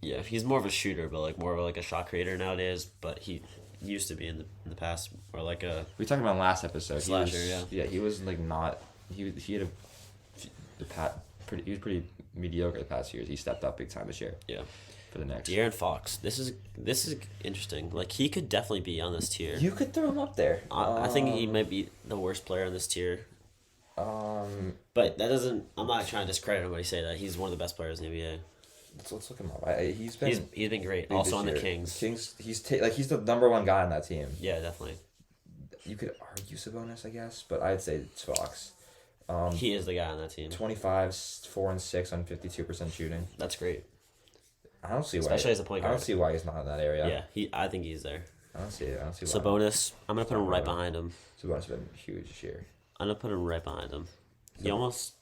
Yeah, he's more of a shooter, but like more of like a shot creator nowadays. But he used to be in the past, or like a. We talked about him last episode. Slasher, he was, yeah. He was like not. He had he was pretty mediocre the past years. He stepped up big time this year. Yeah. For the next. De'Aaron Fox. This is interesting. Like he could definitely be on this tier. You could throw him up there. I think he might be the worst player on this tier. But But that doesn't. I'm not trying to discredit him when he say that. He's one of the best players in the NBA. let's look him up. He's been. He's been great. big Also this on the year. Kings. He's the number one guy on that team. Yeah, definitely. You could argue Sabonis, I guess, but I'd say it's Fox. He is the guy on that team. 25, 4 and 6 on 52% shooting. That's great. I don't see why. Especially as a point I don't guard. see why he's not in that area. Yeah, I think he's there. I don't see it. I don't see why. Sabonis, I'm gonna put him right behind him. Sabonis has been huge this year. I'm gonna put him right behind him. He almost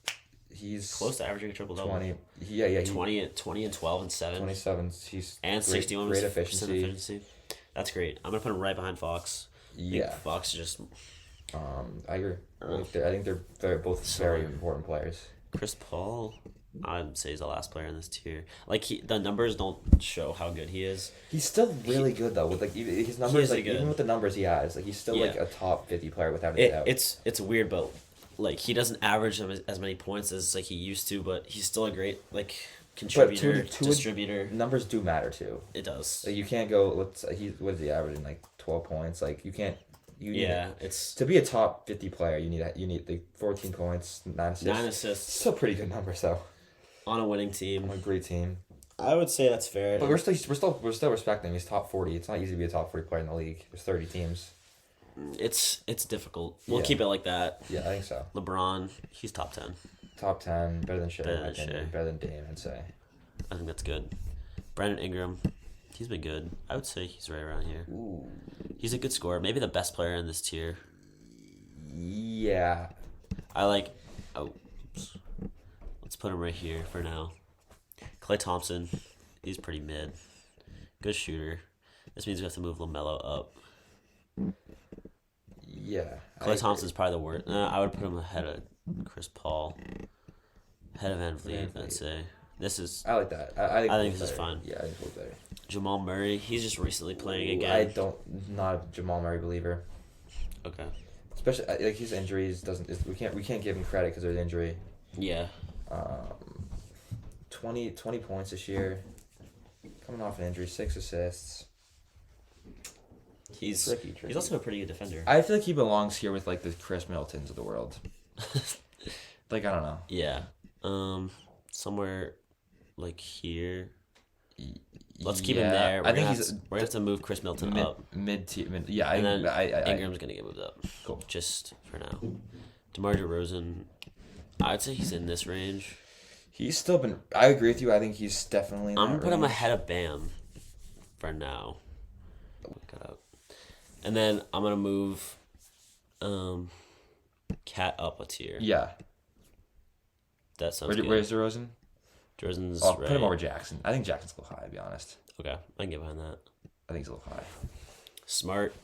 He's close to averaging a triple double. 20. Yeah. 20 and 12 and 7 27. He's and great, 61% great efficiency. efficiency. That's great. I'm gonna put him right behind Fox. I think Yeah. Fox is just I agree. I think they're both very important players. Chris Paul. I'd say he's the last player in this tier. Like the numbers don't show how good he is. He's still really good though. With like his numbers, is like good. even with the numbers he has, like he's still like Yeah. a top 50 player without a doubt. It's weird, but like he doesn't average as many points as like he used to, but he's still a great like contributor, distributor. Numbers do matter too. It does. Like you can't go. What is he averaging? Like 12 points. Like you can't. Yeah, it's To be a top 50 player, you need like 14 points, 9 assists. 9 assists Still pretty good numbers though. on a winning team. On a great team. I would say that's fair. But we're still respecting him. He's top 40. It's not easy to be a top 40 player in the league. There's 30 teams. It's difficult. We'll Yeah. keep it like that. Yeah, I think so. LeBron, he's top 10. Top 10, better than Shea. Better in my than opinion. Shea. Better than Dame, I'd say. I think that's good. Brandon Ingram, he's been good. I would say he's right around here. Ooh. He's a good scorer. Maybe the best player in this tier. Yeah. I like. Oh, oops. Let's put him right here for now. Klay Thompson, he's pretty mid. Good shooter. This means we have to move LaMelo up. Yeah. Klay Thompson's probably the worst. I would put him ahead of Chris Paul. Ahead of VanVleet, I'd say. This is I like that. I think he's this is better. fine. Yeah, I think he's better. Jamal Murray. He's just recently playing I again. not a Jamal Murray believer. Okay. Especially like his injuries we can't give him credit because there's injury. Yeah. 20 points this year. Coming off an injury, 6 assists. He's Tricky. he's also a pretty good defender. I feel like he belongs here with like the Chris Middletons of the world. Like I don't know. Yeah. Somewhere like here. Let's keep him there. I think he's we're gonna have to move Chris Milton mid, up. mid. Yeah, And then I Ingram's gonna get moved up. Cool. Just for now. DeMar DeRozan, I'd say he's in this range. He's still been. I agree with you. I think he's definitely. In I'm that gonna put him range. ahead of Bam for now. Cut out. And then I'm gonna move Cat up a tier. Yeah. That sounds good. Where's DeRozan? DeRozan's Oh, right. put him over Jackson. I think Jackson's a little high, to be honest. Okay, I can get behind that. I think he's a little high. Smart,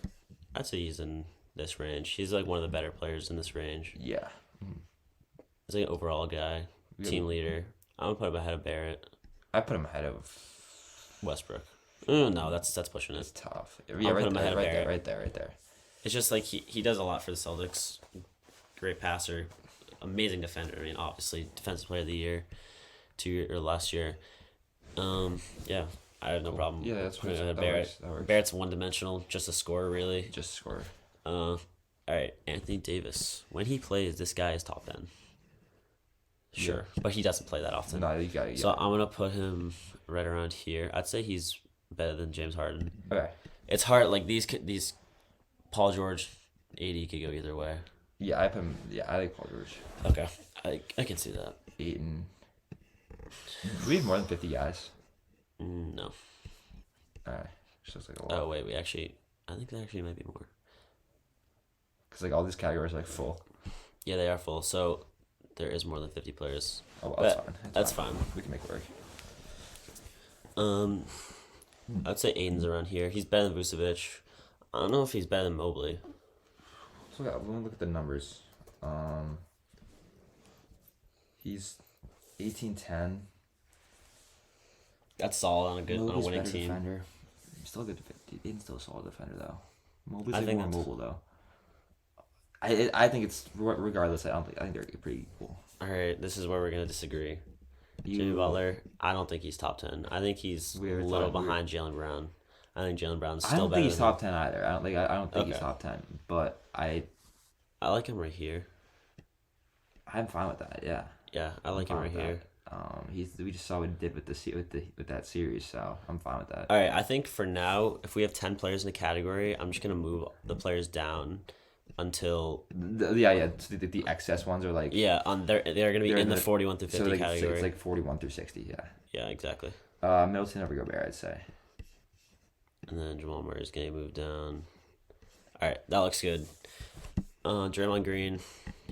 I'd say he's in this range. He's like one of the better players in this range. Yeah. He's like an overall guy, Yeah. team leader. I'm gonna put him ahead of Barrett, I put him ahead of. Westbrook. No, that's pushing It's it. tough. I'll Yeah, put him ahead of right there, Barrett. right there, right there. It's just like he does a lot for the Celtics. Great passer, amazing defender. I mean, obviously defensive player of the year, last year. Yeah, I have no problem. Yeah, that's putting what- him ahead of that Barrett. works, that works. Barrett's one dimensional, just a scorer really. Just score. All right, Anthony Davis. When he plays, this guy is top 10. Sure, but he doesn't play that often. No, you got. So I'm gonna put him right around here. I'd say he's better than James Harden. Okay. It's hard. Like these Paul George, AD could go either way. Yeah, I put him. Yeah, I like Paul George. Okay, I can see that. Aiton. Do we have more than 50 guys? No. Alright. Just like a lot. Oh wait, I think there actually might be more. Because like all these categories are like full. Yeah, they are full. So there is more than 50 players. Oh, well, that's But fine. that's fine. We can make it work. I'd say Aiden's around here. He's better than Vucevic. I don't know if he's better than Mobley. So let me look at the numbers. He's 18-10. That's solid on a Mobley's winning better team. defender. Still a good defender. Aiden's still a solid defender though. Mobley's I like think more that's- mobile though. I think it's regardless. I think they're pretty equal. All right, this is where we're gonna disagree. Jimmy You- Butler, I don't think he's top 10. I think he's a We're little talking- behind Jalen Brown. I think Jalen Brown's I still don't better. think he's than top 10 either. I don't think he's Okay. top 10. But I like him right here. I'm fine with that. Yeah. Yeah, I like him fine right with here. We just saw what he did with with that series, so I'm fine with that. All right, I think for now, if we have 10 players in a category, I'm just gonna move the players down until Yeah. So the excess ones are like they're gonna be They're in the the- 41 through 50 like category. it's like 41 through 60. Yeah. Yeah, exactly. Middleton over Gobert, I'd say. And then Jamal Murray's gonna move down. All right, that looks good. Draymond Green,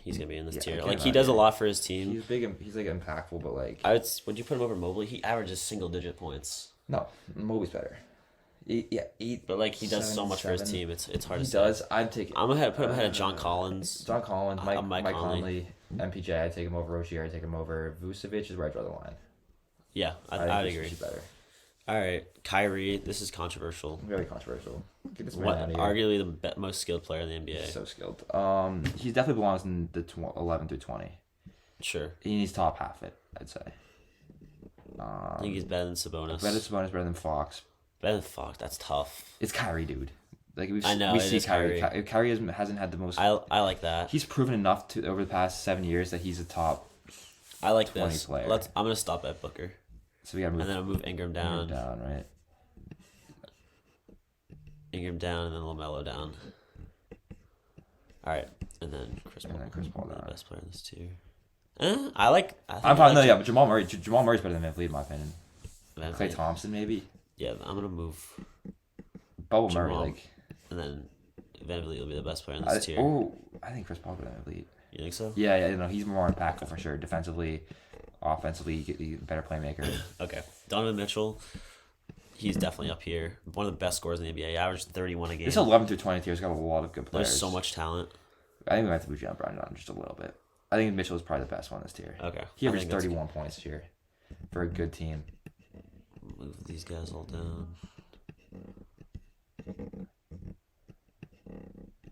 he's gonna be in this Yeah, tier. okay, Like he not does a here. lot for his team. He's big. He's like impactful, but like Would you put him over Mobley? He averages single digit points, no, Mobley's better. Eight. but like he does so 7, much for his 7. team. It's hard He to say. does. I'm taking. I'm gonna put him ahead of John Collins. John Collins, Mike Mike Conley, MPJ. I take him over Rozier. I take him over Vucevic. Is where I draw the line. Yeah, I I'd think agree. Vucevic is better. All right, Kyrie. This is controversial. Very controversial. Get this man out of here. Arguably the most skilled player in the NBA. He's so skilled. He definitely belongs in the 11 through 20. Sure. He needs top half it, I'd say. I think he's better than Sabonis. Better Sabonis, better than Fox. Better than Fox. That's tough. It's Kyrie, dude. Like I know, we it see is Kyrie. Kyrie. Kyrie hasn't had the most. I like that. He's proven enough to over the past 7 years that he's a top. I like 20 this. player. I'm gonna stop at Booker, So we gotta move and then I'll move Ingram down, down, right? Ingram down, and then Lamelo down. All right, and then Chris Paul. And then Chris Paul Probably down. the best player in this tier. I think I'm fine. I No, like yeah, but Jamal Murray's better than VanVleet in my opinion. Van Klay Vliet. Thompson maybe. Yeah, I'm gonna move, Bubble Murray Jamal. like. and then Van Vliet will be the best player in this tier. I think Chris Paul better than VanVleet. You think so? Yeah, no, he's more impactful for sure. Defensively, offensively, he's a better playmaker. Okay, Donovan Mitchell. He's definitely up here. One of the best scorers in the NBA. He averaged 31 a game. This 11 through 20 tier's got a lot of good players. There's so much talent. I think we have to move Jalen Brown down just a little bit. I think Mitchell is probably the best one this tier. Okay. He I averaged think that's 31 points this year for a good team. Move these guys all down.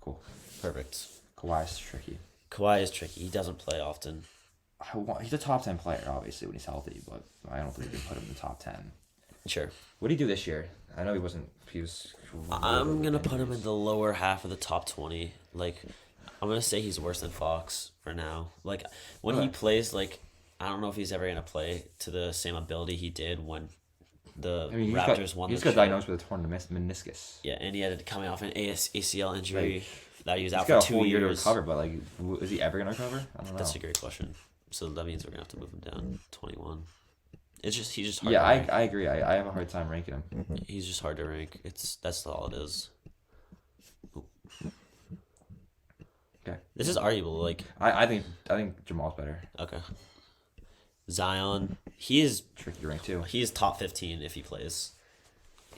Cool. Perfect. Kawhi's tricky. Kawhi is tricky. He doesn't play often. He's a top 10 player, obviously, when he's healthy, but I don't think we can put him in the top 10. Sure. What did he do this year? I know he wasn't. He was. I'm gonna put him in the lower half of the top 20. Like, I'm gonna say he's worse than Fox for now. Like, when he Okay. plays, like, I don't know if he's ever gonna play to the same ability he did when the I mean, Raptors won He's the got chip. diagnosed with a torn meniscus. Yeah, and he had coming off an ACL injury Like, that he was He's out got for a 2 whole year to years. recover, but like, is he ever gonna recover? I don't know. That's a great question. So that means we're gonna have to move him down 21. He's just hard. Yeah, to rank. I agree. I have a hard time ranking him. He's just hard to rank. That's all it is. Okay. This is arguable. Like, I think Jamal's better. okay, Zion. He is Tricky to rank too. top 15 if he plays.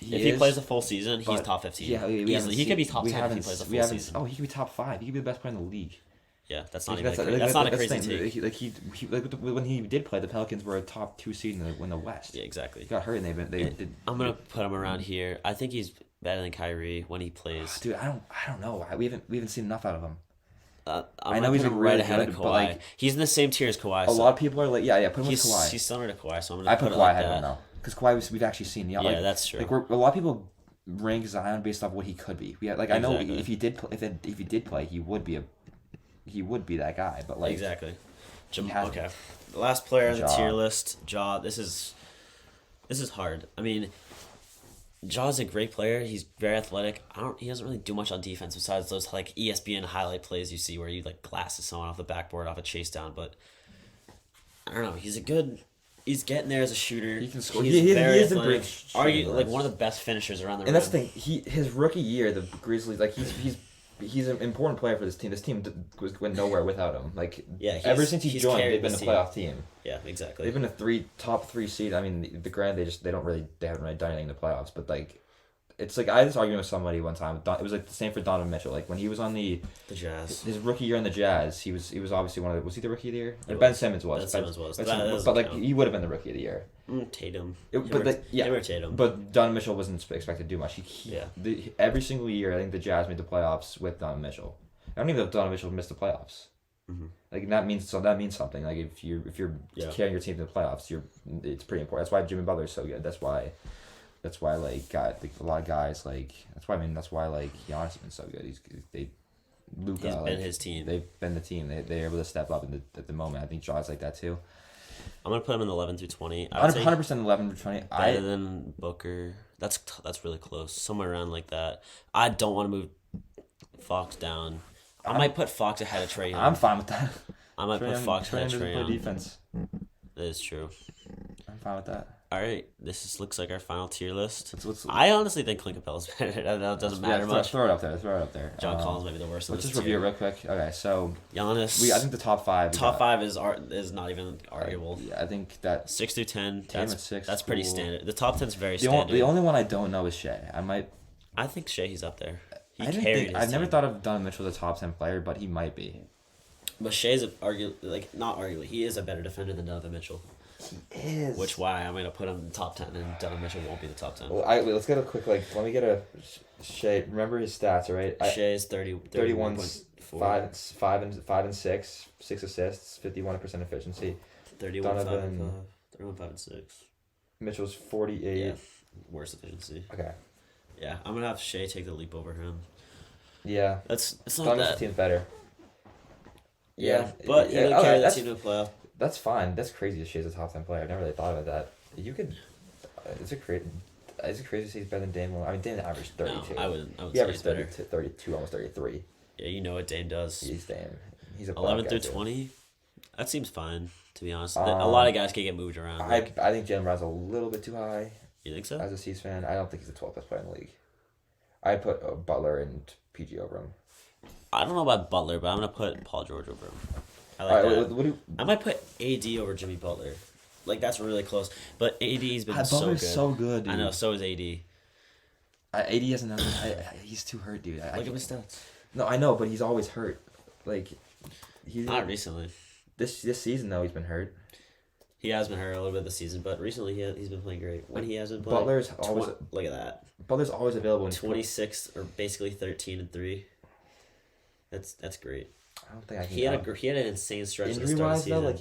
If is, he plays a full season, he's but- top 15. Yeah, we easily. haven't He could be seen- top we 10 if he haven't- plays a we full haven't- season. Oh, he could be top 5. He could be the best player in the league. Yeah, that's not Like, even that's not a that's the crazy thing. take. When he did play, the Pelicans were a top 2 seed in the West. Yeah, exactly. He got hurt and they did. I'm gonna put him around here. I think he's better than Kyrie when he plays. Dude, I don't know. We haven't seen enough out of him. I'm I know gonna he's put him really right ahead good, of but, Kawhi. like, He's in the same tier as Kawhi. A lot of people are like, yeah, put him with he's Kawhi. he's similar to Kawhi, so I'm gonna I put it Kawhi like ahead of him that. now because Kawhi we've actually seen. Yeah, like, that's true. Like a lot of people rank Zion based off what he could be. Yeah, like I know Exactly. if he did play, he would be that guy. But like Exactly. has- Okay. The last player on the Ja. tier list, Ja. This is hard. I mean, Ja's a great player. He's very athletic. He doesn't really do much on defense besides those like ESPN highlight plays you see where you like glasses someone off the backboard off a chase down. But I don't know. He's getting there as a shooter. He can score. He's He very is a athletic. great shooter. Like one of the best finishers around the rim. And that's the thing. His rookie year, the Grizzlies, like he's an important player for this team. This team went nowhere without him. Like ever since he's joined, carried they've been a this team. playoff team. Yeah, exactly. They've been a top 3 seed. I mean, the grand they haven't really done anything in the playoffs. But like, it's like I had this argument with somebody one time. It was like the same for Donovan Mitchell. Like when he was on The Jazz. his rookie year in the Jazz, he was obviously was he the rookie of the year? He Ben was. Simmons was. Ben Simmons was. Ben That Simmons- doesn't but like count. he would have been the rookie of the year. Tatum. Him or Tatum. But Donovan Mitchell wasn't expected to do much. Yeah. Every single year, I think the Jazz made the playoffs with Donovan Mitchell. I don't even know if Donovan Mitchell missed the playoffs. Mhm. Like that means something. Like if you're Yeah. carrying your team to the playoffs, it's pretty important. That's why Jimmy Butler's so good. That's why like a lot of guys like that's why like Giannis has been so good. Luka, He's been like, his team. They've been the team. They're able to step up at the moment. I think Jaw's like that too. I'm gonna put him in the 11 through 20. I would say 100% 11 to 20. better than Booker. That's really close. Somewhere around like that. I don't want to move Fox down. I might put Fox ahead of Trae Young. I'm fine with that. I might put Fox ahead of doesn't Trae play Young. defense. That is true. I'm fine with that. All right, looks like our final tier list. Let's I honestly think Clint Capella's better. That doesn't matter much. Throw it up there. John Collins might be the worst. Let's on just this review it tier. real quick. Okay, so Giannis. I think the top 5. top 5 is not even arguable. Yeah, I think that 6 through 10. Damn, That's 6, that's pretty cool. standard. The top 10 is very the standard. only one I don't know is Shea. I think Shea's up there. I've never thought of Donovan Mitchell as a top 10 player, but he might be. But Shea's not arguably, he is a better defender than Donovan Mitchell. He is. Which why I'm gonna put him in the top 10, and Donovan Mitchell won't be the top 10. Well, let's get a quick let me get a Shea. Remember his stats, all right? Shea's 31, 31.4. 5 and 6 assists, 51% efficiency. 31, 5 and Donovan- 5. 31, 5 and 6. Mitchell's 48. Yeah, worse efficiency. Okay. Yeah, I'm gonna have Shea take the leap over him. Yeah. It's not Donovan's that. team's better. Yeah, but he Yeah, didn't okay, carry the that's- team to the playoff. That's fine. That's crazy that Shea's a top 10 player. I've never really thought about that. You could. Is it crazy to say he's better than Dame? I mean, Dame averaged 32. No, I wouldn't He say he's averaged better. 32, almost 33. Yeah, you know what Dame does. He's Dame. He's a 11 playoff through guy, too. 20. That seems fine, to be honest. A lot of guys can get moved around. I think Jalen Brown's a little bit too high You think so? as a C's fan. I don't think he's the 12th best player in the league. I'd put Butler and PG over him. I don't know about Butler, but I'm gonna put Paul George over him. I like All right, that. what do you, I might put AD over Jimmy Butler. Like that's really close. But AD's been so Butler's good. so good, dude. I know. So is AD. AD has another. He's too hurt, dude. Look at his stats. No, I know, but he's always hurt. Like, he's Not recently. this season though. He's been hurt. He has been hurt a little bit this season, but recently he's been playing great. When he has been playing, Butler's always look at that. Butler's always available. When he's 26 or basically 13 and 3. That's great. I don't think I can. He had an insane stretch at the Injury start of the wise season. though, like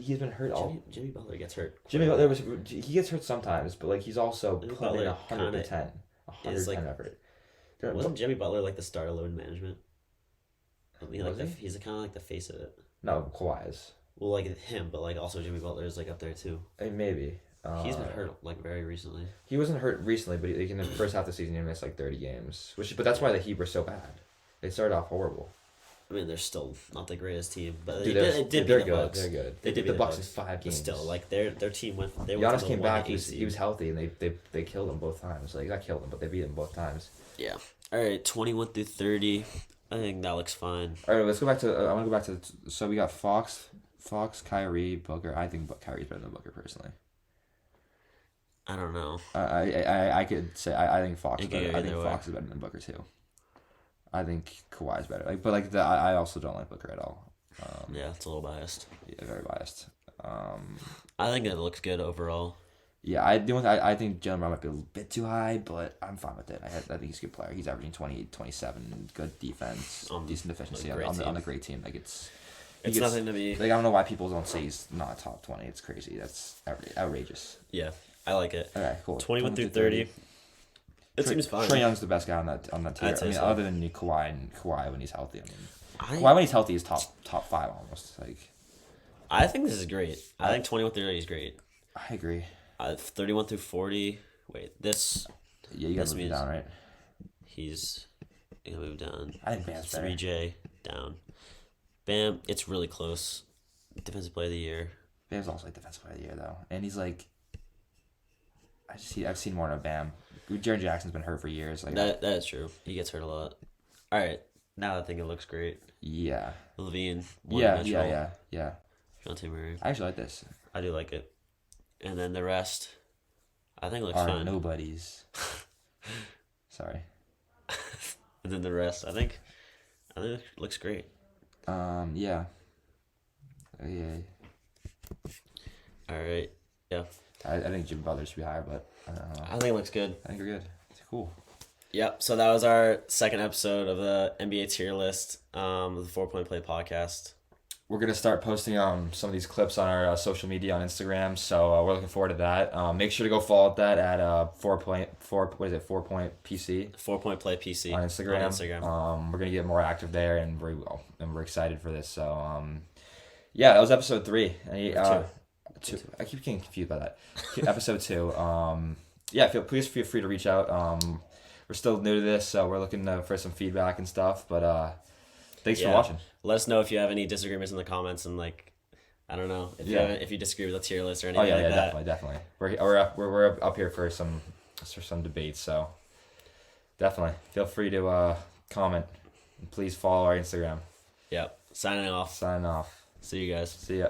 he's been hurt all. Jimmy Butler gets hurt. Jimmy Butler he gets hurt sometimes, but like he's also Jimmy putting in Butler 110 is, like- effort. Wasn't Jimmy Butler like the start of load management? I mean, like Was he? he's kind of like the face of it. No, Kawhi is. Well, like him, but like also Jimmy Butler is like up there too. I mean, maybe. He's been hurt like very recently. He wasn't hurt recently, but in the first half of the season he missed like 30 games. But that's why the Heat were so bad. They started off horrible. I mean, they're still not the greatest team, but Dude, they did they're beat the good. Bucks. They're good. They They did beat the beat Bucks the in 5 But games. still, like their team went. They went Giannis to the came 1 back. to 8 He was healthy, and they killed him both times. Like, not killed him, but they beat him both times. Yeah. All right, 21 through 30. I think that looks fine. All right, let's go back to. I want to go back to. So we got Fox, Kyrie, Booker. I think Kyrie's better than Booker personally. I don't know. I could say I think Fox. It Is could better. go I think either Fox is better than Booker too. I think Kawhi's better. Like, but like I also don't like Booker at all. Yeah, it's a little biased. Yeah, very biased. I think it looks good overall. Yeah, I think Jalen Brown might be a bit too high, but I'm fine with it. I think he's a good player. He's averaging 28, 27, good defense, decent efficiency on the great team. Like It's nothing to be. Like, I don't know why people don't say he's not top 20. It's crazy. That's outrageous. Yeah, I like it. Okay, cool. 21 through 30. It seems fine. Trae Young's the best guy on that tier. I'd say I mean, so. other than Kawhi when he's healthy. I mean, Kawhi when he's healthy is top 5 almost. Like, I think this is great. I think 21 through 30 is great. I agree. 31 through 40. Wait, this. Yeah, you gotta move down, right? He's gonna move down. I think Bam's better. 3J down. Bam, it's really close. Defensive Player of the Year. Bam's also like defensive player of the year though, and he's like, I've seen more of Bam. Jaren Jackson's been hurt for years. Like That is true. He gets hurt a lot. All right, now I think it looks great. Yeah. Levine. Yeah. Dejounte Murray. I actually like this. I do like it. And then the rest, I think looks Are fine. nobodies. Sorry. And then the rest, I think it looks great. Yeah. Yeah. All right. Yeah. I think Jimmy Butler should be higher, but I don't know. I think it looks good. I think you're good. It's cool. Yep. So that was our second episode of the NBA tier list, the 4 Point Play podcast. We're gonna start posting some of these clips on our social media on Instagram, so we're looking forward to that. Make sure to go follow that at 4 Point PC 4 Point Play PC on Instagram. We're gonna get more active there, and we're excited for this. So yeah, that was episode 3. Two. I keep getting confused by that. Episode 2. Yeah, please feel free to reach out. We're still new to this, so we're looking for some feedback and stuff. But thanks for watching. Let us know if you have any disagreements in the comments, and like, I don't know if you disagree with the tier list or anything like that. Definitely. We're up here for some debates, so definitely feel free to comment. And please follow our Instagram. Yep. Signing off. Signing off. See you guys. See ya.